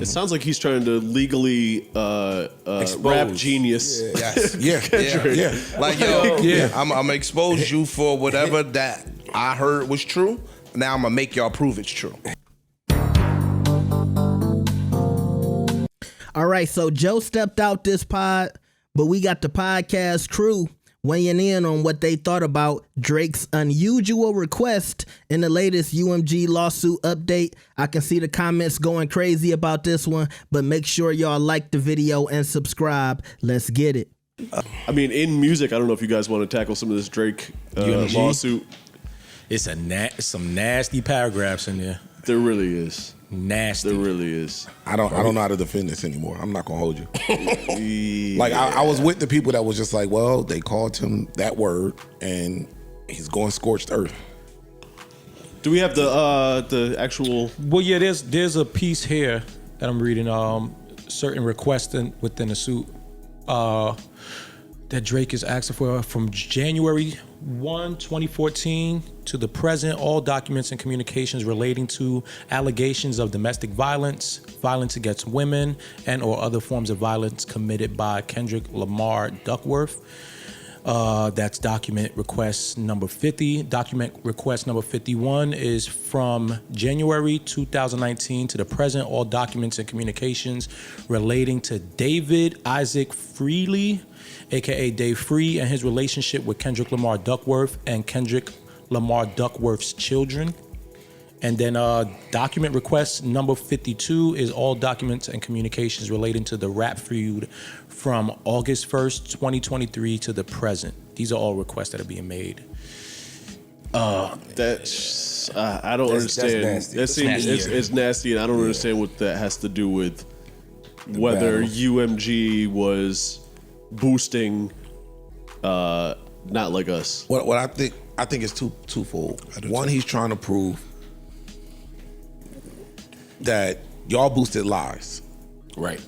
It sounds like he's trying to legally rap genius. Yeah. Like, yo, I'm gonna expose you for whatever that I heard was true. Now I'm gonna make y'all prove it's true. All right, so Joe stepped out this pod, but we got the podcast crew weighing in on what they thought about Drake's unusual request in the latest UMG lawsuit update. I can see the comments going crazy about this one, but make sure y'all like the video and subscribe. Let's get it. I mean, in music, I don't know if you guys want to tackle some of this Drake lawsuit. It's some nasty paragraphs in there. There really is. Nasty. There really is. I don't know how to defend this anymore. I'm not gonna hold you. Like I was with the people that was just like, well, they called him that word and he's going scorched earth. Do we have the actual? Well, yeah, there's a piece here that I'm reading. Certain requests within the suit that Drake is asking for from January 1, 2014 to the present, all documents and communications relating to allegations of domestic violence, violence against women, and or other forms of violence committed by Kendrick Lamar Duckworth. That's document request number 50. Document request number 51 is from January 2019 to the present, all documents and communications relating to David Isaac Freely, aka Dave Free, and his relationship with Kendrick Lamar Duckworth and Kendrick Lamar Duckworth's children. And then document request number 52 is all documents and communications relating to the rap feud from August 1st, 2023 to the present. These are all requests that are being made. That's I don't understand. That's nasty. It's nasty, and I don't understand what that has to do with whether UMG was boosting Not Like Us. What I think it's twofold. One, he's trying to prove that y'all boosted lies. Right.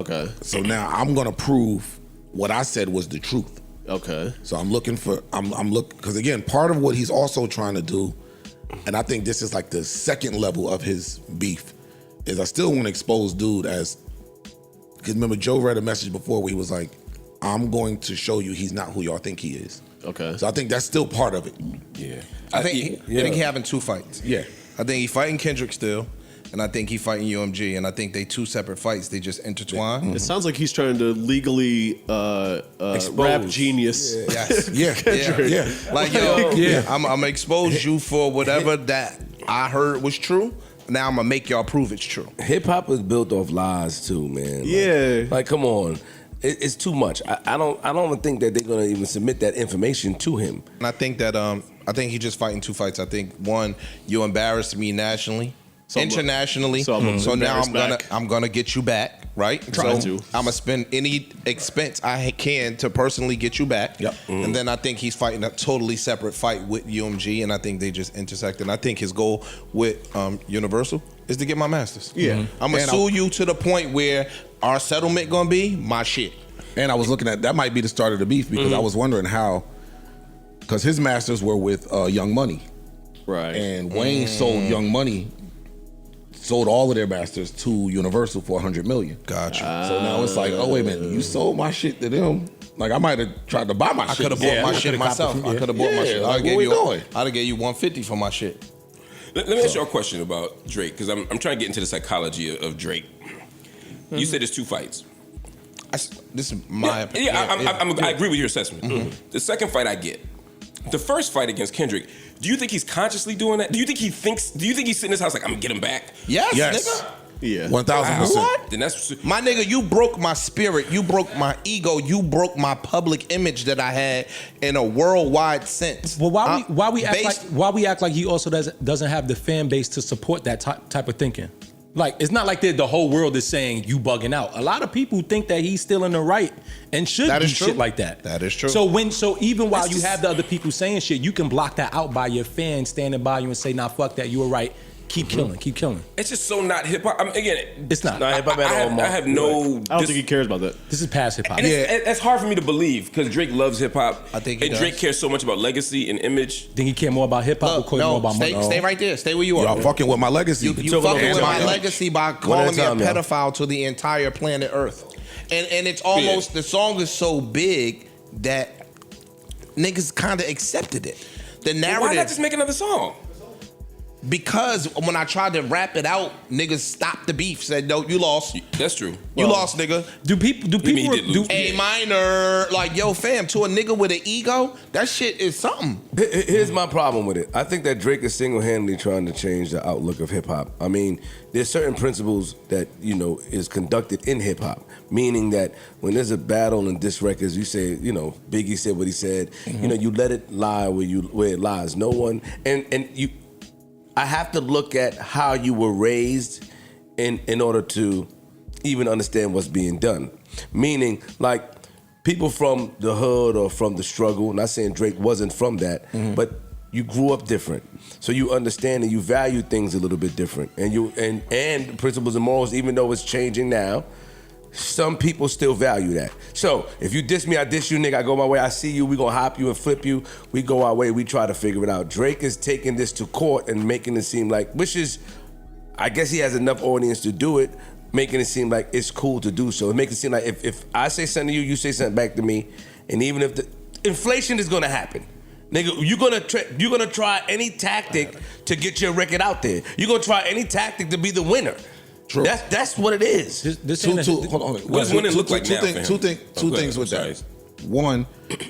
Okay. So now I'm gonna prove what I said was the truth. Okay. So I'm looking because again, part of what he's also trying to do, and I think this is like the second level of his beef, is I still want to expose dude as, because remember Joe read a message before where he was like, I'm going to show you he's not who y'all think he is. Okay. So I think that's still part of it. Yeah. I think he having two fights. Yeah. I think he fighting Kendrick still, and I think he fighting UMG, and I think they two separate fights. They just intertwine. It sounds like he's trying to legally rap genius. Yeah. Like, yo, I'm gonna expose you for whatever that I heard was true. Now I'm gonna make y'all prove it's true. Hip hop is built off lies too, man. Yeah. Like come on. It's too much. I don't even think that they're gonna even submit that information to him. And I think that I think he's just fighting two fights. I think one, you embarrassed me nationally, internationally. So now I'm gonna get you back, right? I'm gonna spend any expense I can to personally get you back. Yep. And then I think he's fighting a totally separate fight with UMG, and I think they just intersect. And I think his goal with Universal is to get my masters. Yeah. I'm gonna sue you to the point where our settlement gonna be my shit. And I was looking at, that might be the start of the beef, because I was wondering how, because his masters were with Young Money. Right. And Wayne sold Young Money, sold all of their masters to Universal for $100 million. Gotcha. So now it's like, oh wait a minute, you sold my shit to them. Like I might have tried to buy my shit. I could have bought my shit myself. I could have bought my shit. Like, what we doing? I'd have gave you $150 for my shit. Let me ask you a question about Drake, because I'm trying to get into the psychology of Drake. You said there's two fights. This is my opinion. I agree with your assessment. The second fight I get. The first fight against Kendrick, do you think he's consciously doing that? Do you think he's sitting in his house like, I'm gonna get him back? Yes. Yes. Nigga. Yeah. 1000%. What? Then that's My nigga, you broke my spirit. You broke my ego. You broke my public image that I had in a worldwide sense. Well, why we act like he also doesn't have the fan base to support that type of thinking? Like, it's not like the whole world is saying you bugging out. A lot of people think that he's still in the right and should do shit like that. That is true. So even while you have the other people saying shit, you can block that out by your fans standing by you and say, nah, fuck that, you were right. keep killing. It's just so not hip hop. I mean, again, It's not. Hip hop at all. I have no. I don't think he cares about that. This is past hip hop. And it's hard for me to believe because Drake loves hip hop. I think he does. Drake cares so much about legacy and image. Think he care more about hip hop or more about money? Stay right there. Stay where you are. Y'all fucking with my legacy. You fucking with my legacy by calling me a pedophile to the entire planet Earth. And it's almost, the song is so big that niggas kind of accepted it. The narrative. Why not just make another song? Because when I tried to rap it out, niggas stopped the beef. Said, no, you lost. That's true. You lost, nigga. Do people do A minor, like, yo, fam, to a nigga with an ego, that shit is something. Here's my problem with it. I think that Drake is single-handedly trying to change the outlook of hip-hop. I mean, there's certain principles that, is conducted in hip-hop, meaning that when there's a battle in diss records, you say, Biggie said what he said, you let it lie where it lies. No one, I have to look at how you were raised in order to even understand what's being done. Meaning, like, people from the hood or from the struggle, not saying Drake wasn't from that, but you grew up different. So you understand and you value things a little bit different. And principles and morals, even though it's changing now, some people still value that. So if you diss me, I diss you, nigga, I go my way, I see you, we gonna hop you and flip you, we go our way, we try to figure it out. Drake is taking this to court and making it seem like, which is, I guess he has enough audience to do it, making it seem like it's cool to do so. It makes it seem like if I say something to you, you say something back to me, and even if the inflation is gonna happen, nigga, you're gonna try any tactic to get your record out there. You're gonna try any tactic to be the winner. True. That's what it is. Hold on. What does winning look like now? Two things with that. One,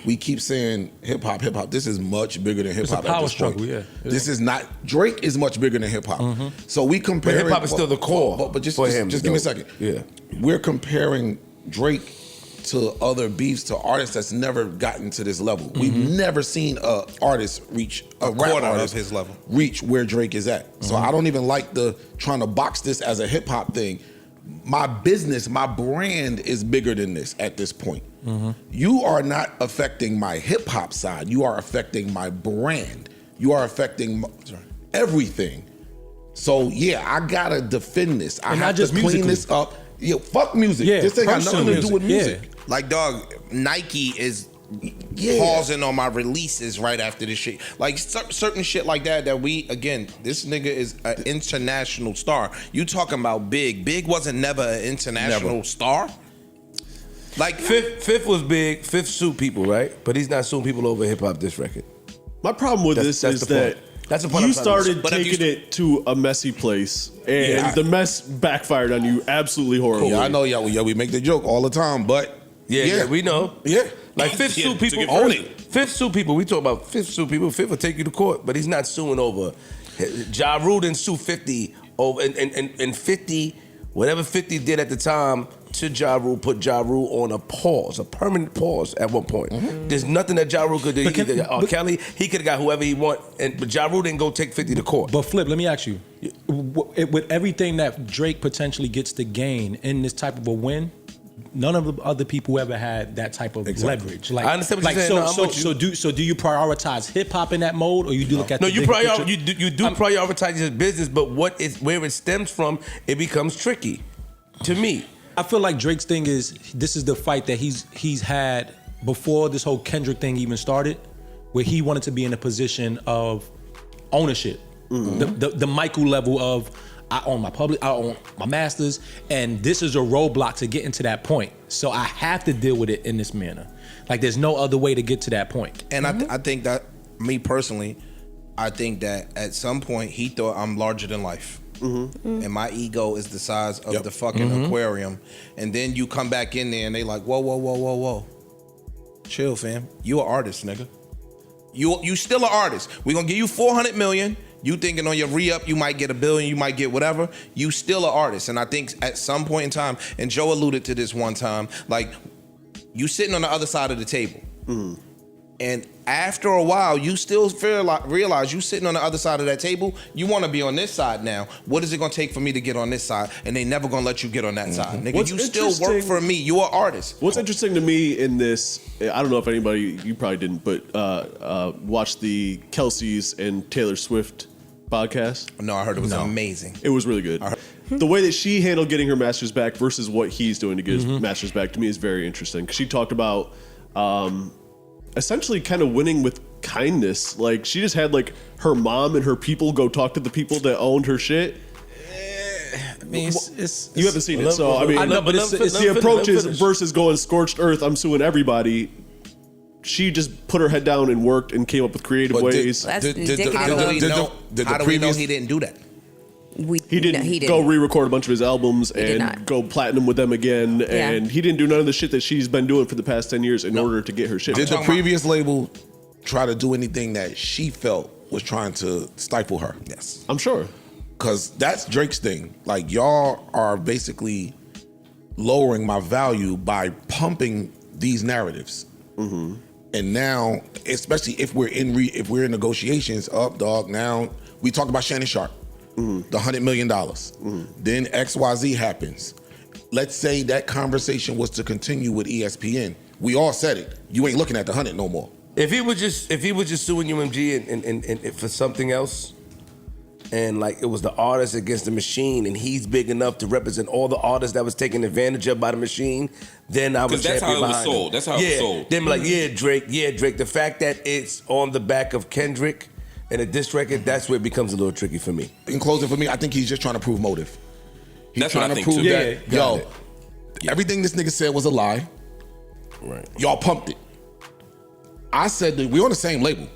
we keep saying hip hop. This is much bigger than hip hop. It's a power struggle, yeah. This is not. Drake is much bigger than hip hop. So we compare. But hip hop is still the core. But just for him. Just give me a second. Yeah. We're comparing Drake to other beefs, to artists that's never gotten to this level. We've never seen a artist reach a quarter rap artist of his level, reach where Drake is at. So I don't even like the trying to box this as a hip hop thing. My business, my brand is bigger than this at this point. You are not affecting my hip hop side. You are affecting my brand. You are affecting everything. So yeah, I gotta defend this. I have to clean this up. Yo, fuck music. Yeah, this ain't got nothing to do with music. Yeah. Like, dog, Nike is pausing on my releases right after this shit. Like, certain shit like that this nigga is an international star. You talking about Big. Big wasn't never an international star. Like, Fifth was big. Fifth sued people, right? But he's not suing people over hip hop diss record. My problem with this is that that's the point you started taking it to a messy place, and the mess backfired on you absolutely horribly. Yeah, I know, we make the joke all the time, but yeah, we know. Yeah. Like Fifth sue people. Own it. Fifth sue people. We talk about Fifth sue people. Fifth will take you to court, but he's not suing over. Ja Rule didn't sue 50 over, and 50, whatever 50 did at the time to Ja Rule, put Ja Rule on a pause, a permanent pause at one point. There's nothing that Ja Rule could do. Kelly, he could have got whoever he want, but Ja Rule didn't go take 50 to court. But Flip, let me ask you, with everything that Drake potentially gets to gain in this type of a win, none of the other people ever had that type of leverage. Like, I understand what you're saying. So do you prioritize hip hop in that mode, or you do look at you prioritize your business, but where it stems from, it becomes tricky to me. I feel like Drake's thing is, this is the fight that he's had before this whole Kendrick thing even started, where he wanted to be in a position of ownership, the Michael level of, I own my public, I own my masters, and this is a roadblock to get into that point. So I have to deal with it in this manner. Like, there's no other way to get to that point. And I think that, me personally, I think that at some point he thought I'm larger than life. And my ego is the size of the fucking aquarium. And then you come back in there and they like, whoa. Chill, fam. You an artist, nigga. You still an artist. We're gonna give you 400 million. You thinking on your re-up, you might get $1 billion, you might get whatever. You still an artist. And I think at some point in time, and Joe alluded to this one time, like, you sitting on the other side of the table. And after a while, you still realize you sitting on the other side of that table. You want to be on this side now. What is it going to take for me to get on this side? And they never going to let you get on that side. Nigga, you still work for me. You are an artist. What's interesting to me in this, I don't know if anybody, you probably didn't, but watch the Kelce's and Taylor Swift podcast? No, I heard it was amazing. It was really good. The way that she handled getting her master's back versus what he's doing to get his master's back to me is very interesting. Because she talked about essentially kind of winning with kindness. Like she just had like her mom and her people go talk to the people that owned her shit. I mean, it's you haven't seen it, so I mean, I know, but it's the approaches versus going scorched earth. I'm suing everybody. She just put her head down and worked and came up with creative ways. How do we know he didn't do that? He didn't go re-record a bunch of his albums and go platinum with them again, and he didn't do none of the shit that she's been doing for the past 10 years in order to get her shit. Did the previous label try to do anything that she felt was trying to stifle her? Yes, I'm sure. Because that's Drake's thing. Like, y'all are basically lowering my value by pumping these narratives. Mm-hmm. And now, especially if we're in negotiations, dog. Now we talked about Shannon Sharp, the $100 million. Then XYZ happens. Let's say that conversation was to continue with ESPN. We all said it. You ain't looking at the 100 no more. If he was just suing UMG and for something else, and like it was the artist against the machine, and he's big enough to represent all the artists that was taken advantage of by the machine, then I was that's how it was behind sold. him. That's how it was sold. Then like, Drake. The fact that it's on the back of Kendrick and a diss record, that's where it becomes a little tricky for me. In closing, for me, I think he's just trying to prove motive. He's That's trying what I to think prove too. that, everything this nigga said was a lie. Right. Y'all pumped it. I said that we're on the same label.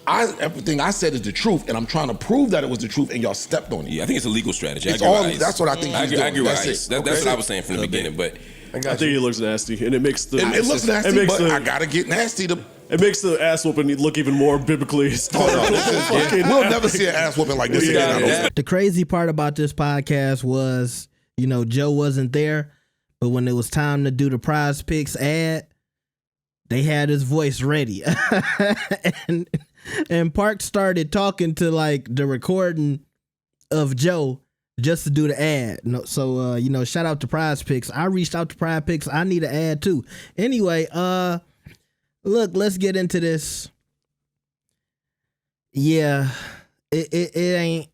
Everything I said is the truth, and I'm trying to prove that it was the truth, and y'all stepped on it. Yeah, I think it's a legal strategy. That's what I think he's doing. I agree with Ice. That's what I was saying from the beginning, but I think it looks nasty, and it makes the it looks nasty, but I gotta get nasty to. It makes the ass whooping look even more biblically. We'll never see an ass whooping like this again. The crazy part about this podcast was, Joe wasn't there, but when it was time to do the Prize Picks ad, they had his voice ready, and Park started talking to like the recording of Joe just to do the ad. So shout out to Prize Picks. I reached out to Prize Picks. I need an ad too. Anyway, look, let's get into this. Yeah, it ain't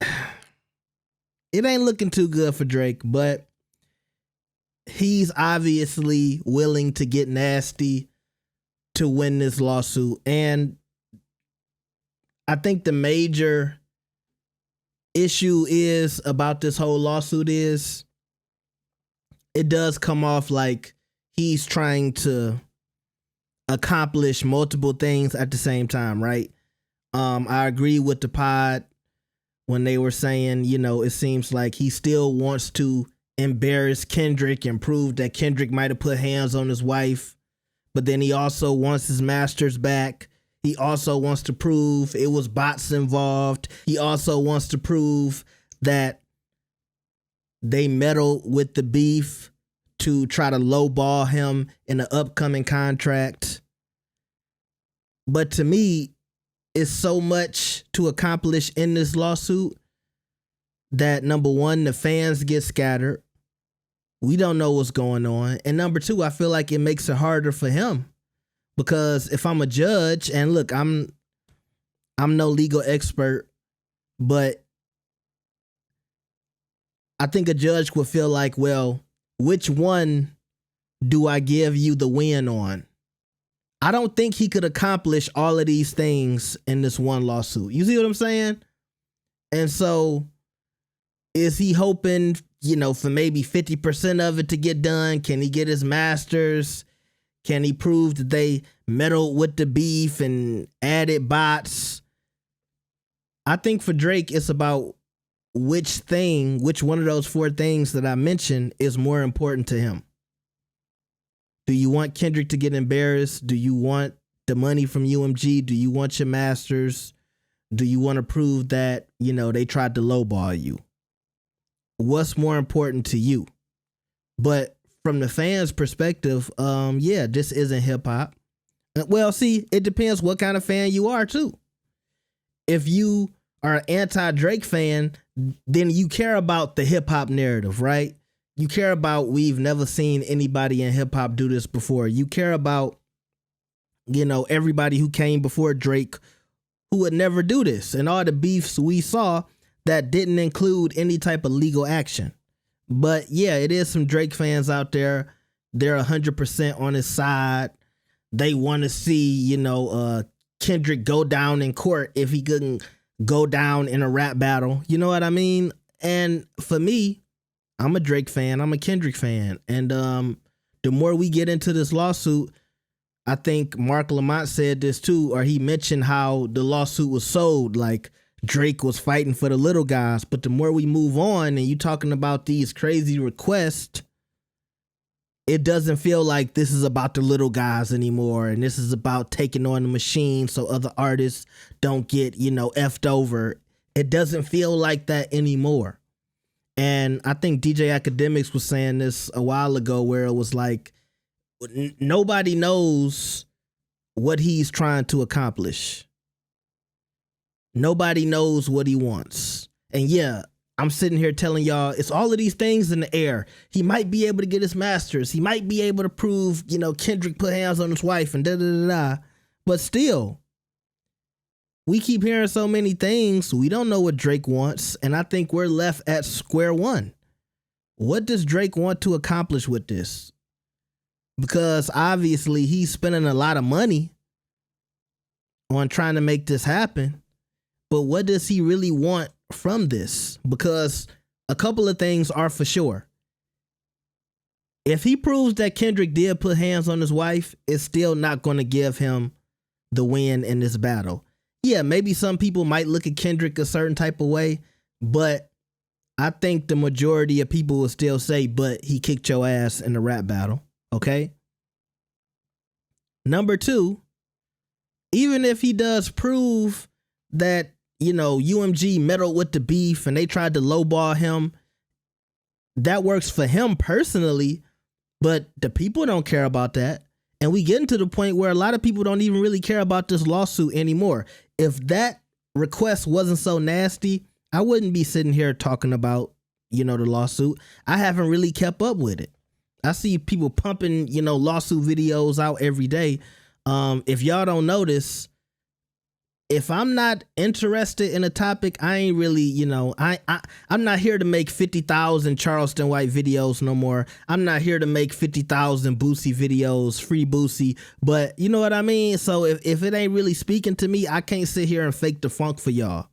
looking too good for Drake, but he's obviously willing to get nasty to win this lawsuit. And I think the major issue is about this whole lawsuit is it does come off like he's trying to accomplish multiple things at the same time, right? I agree with the pod when they were saying, it seems like he still wants to embarrass Kendrick and prove that Kendrick might have put hands on his wife, but then he also wants his masters back. He also wants to prove it was bots involved. He also wants to prove that they meddled with the beef to try to lowball him in the upcoming contract. But to me, it's so much to accomplish in this lawsuit that, number one, the fans get scattered. We don't know what's going on. And number two, I feel like it makes it harder for him. Because if I'm a judge, and look, I'm no legal expert, but I think a judge would feel like, well, which one do I give you the win on? I don't think he could accomplish all of these things in this one lawsuit. You see what I'm saying? And so is he hoping, for maybe 50% of it to get done? Can he get his masters? Can he prove that they meddled with the beef and added bots? I think for Drake, it's about which one of those four things that I mentioned is more important to him. Do you want Kendrick to get embarrassed? Do you want the money from UMG? Do you want your masters? Do you want to prove that, they tried to lowball you? What's more important to you? But from the fans' perspective, this isn't hip hop. Well, see, it depends what kind of fan you are too. If you are an anti-Drake fan, then you care about the hip hop narrative, right? You care about we've never seen anybody in hip hop do this before. You care about, everybody who came before Drake who would never do this, and all the beefs we saw that didn't include any type of legal action. But yeah, it is some Drake fans out there. They're 100% on his side. They want to see, Kendrick go down in court if he couldn't go down in a rap battle. You know what I mean? And for me, I'm a Drake fan. I'm a Kendrick fan. And the more we get into this lawsuit, I think Mark Lamont said this too, or he mentioned how the lawsuit was sold, like Drake was fighting for the little guys. But the more we move on and you talking about these crazy requests, it doesn't feel like this is about the little guys anymore. And this is about taking on the machine so other artists don't get, effed over. It doesn't feel like that anymore. And I think DJ Academics was saying this a while ago where it was like, nobody knows what he's trying to accomplish. Nobody knows what he wants. And yeah, I'm sitting here telling y'all it's all of these things in the air. He might be able to get his master's. He might be able to prove, Kendrick put hands on his wife and da-da-da-da. But still, we keep hearing so many things. We don't know what Drake wants. And I think we're left at square one. What does Drake want to accomplish with this? Because obviously he's spending a lot of money on trying to make this happen. But what does he really want from this? Because a couple of things are for sure. If he proves that Kendrick did put hands on his wife, it's still not going to give him the win in this battle. Yeah, maybe some people might look at Kendrick a certain type of way, but I think the majority of people will still say, but he kicked your ass in the rap battle. Okay? Number two, even if he does prove that, UMG meddled with the beef and they tried to lowball him, that works for him personally, but the people don't care about that. And we get into the point where a lot of people don't even really care about this lawsuit anymore. If that request wasn't so nasty, I wouldn't be sitting here talking about, the lawsuit. I haven't really kept up with it. I see people pumping, lawsuit videos out every day. If y'all don't notice, if I'm not interested in a topic, I ain't really, I'm not here to make 50,000 Charleston White videos no more. I'm not here to make 50,000 Boosie videos, free Boosie. But you know what I mean? So if it ain't really speaking to me, I can't sit here and fake the funk for y'all.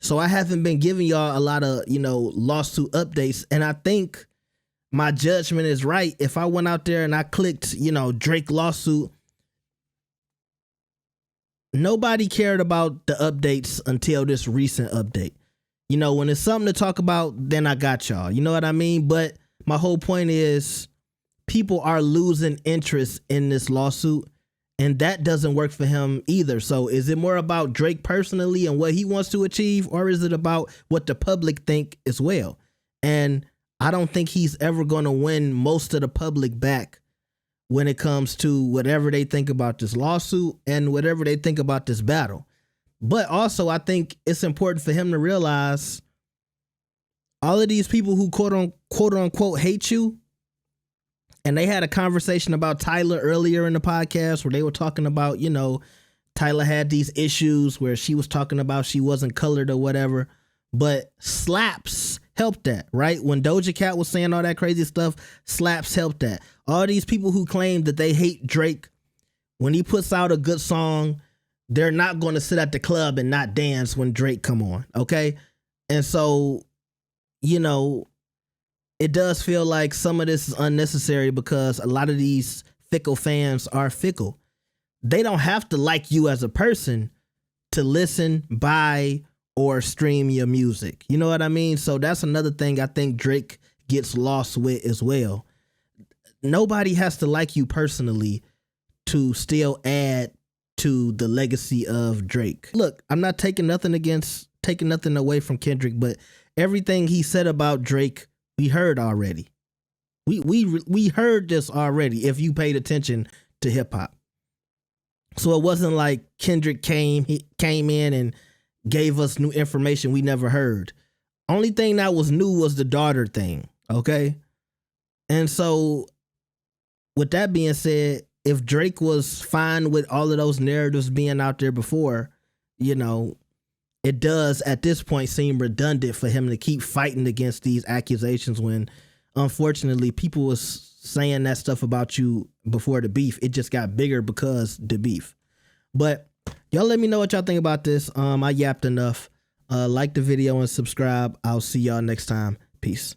So I haven't been giving y'all a lot of, lawsuit updates. And I think my judgment is right. If I went out there and I clicked, Drake lawsuit, nobody cared about the updates until this recent update. When it's something to talk about, then I got y'all. You know what I mean? But my whole point is people are losing interest in this lawsuit, and that doesn't work for him either. So is it more about Drake personally and what he wants to achieve, or is it about what the public think as well? And I don't think he's ever going to win most of the public back when it comes to whatever they think about this lawsuit and whatever they think about this battle. But also, I think it's important for him to realize all of these people who quote unquote hate you, and they had a conversation about Tyler earlier in the podcast where they were talking about, Tyler had these issues where she was talking about she wasn't colored or whatever, but slaps helped that, right? When Doja Cat was saying all that crazy stuff, slaps helped that. All these people who claim that they hate Drake, when he puts out a good song, they're not going to sit at the club and not dance when Drake come on, okay? And so, it does feel like some of this is unnecessary because a lot of these fickle fans are fickle. They don't have to like you as a person to listen, buy, or stream your music. You know what I mean? So that's another thing I think Drake gets lost with as well. Nobody has to like you personally to still add to the legacy of Drake. Look, I'm not taking nothing away from Kendrick, but everything he said about Drake, we heard already. We heard this already if you paid attention to hip hop. So it wasn't like Kendrick came in and gave us new information we never heard. Only thing that was new was the daughter thing, okay? And so with that being said, if Drake was fine with all of those narratives being out there before, you know, it does at this point seem redundant for him to keep fighting against these accusations when, unfortunately, people was saying that stuff about you before the beef. It just got bigger because the beef. But y'all let me know what y'all think about this. I yapped enough. Like the video and subscribe. I'll see y'all next time. Peace.